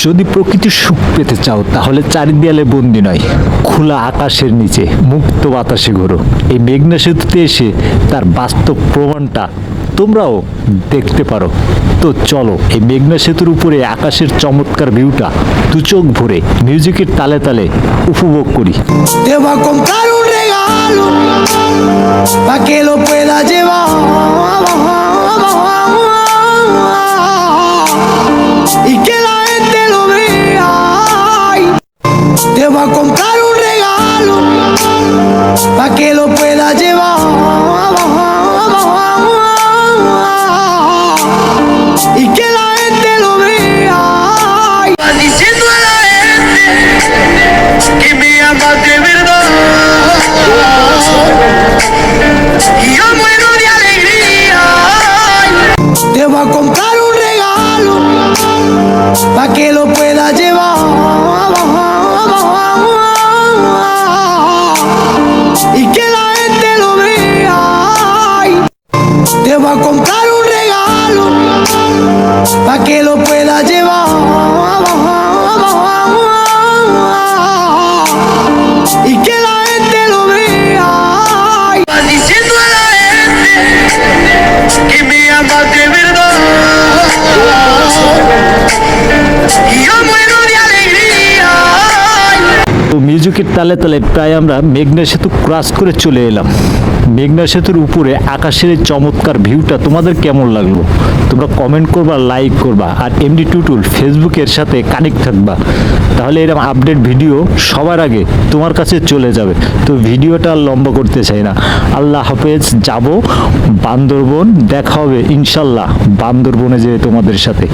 যদি প্রকৃতির সুখ পেতে চাও তাহলে চারিদেয়ালে বন্দি নয়, খোলা আকাশের নিচে মুক্ত বাতাসে ঘোরো। এই মেঘনা সেতুতে এসে তার বাস্তব প্রমাণটা তোমরাও দেখতে পারো। তো চলো এই মেঘনা সেতুর উপরে আকাশের চমৎকার ভিউটা দু চোখ ভরে মিউজিকের তালে তালে উপভোগ করি। Te voy a comprar un regalo pa' que lo puedas llevar y que la gente lo vea. Te voy a comprar un regalo pa' que lo puedas llevar y que la gente lo vea. Va diciendo a la gente que me amas de verdad y yo muero de alegría. Te voy a comprar un regalo pa' que lo puedas llevar y que la gente lo vea. Te voy a comprar un regalo pa' que lo puedas llevar y que la gente lo vea. Va diciendo a la gente que me amas de verdad y yo muero de alegría. তো মিউজিকের তালে তালে প্রায় আমরা মেঘনা সেতু ক্রস করে চলে এলাম। মেঘনা সেতুর উপরে আকাশের এই চমৎকার ভিউটা তোমাদের কেমন লাগলো তোমরা কমেন্ট করবা, লাইক করবা, আর এমডি টুটুল ফেসবুকের সাথে কানেক্ট থাকবা, তাহলে এরকম আপডেট ভিডিও সবার আগে তোমার কাছে চলে যাবে। তো ভিডিওটা আর লম্বা করতে চাই না। আল্লাহ হাফেজ। যাব বান্দরবন, দেখা হবে ইনশাল্লাহ বান্দরবনে যেয়ে তোমাদের সাথে।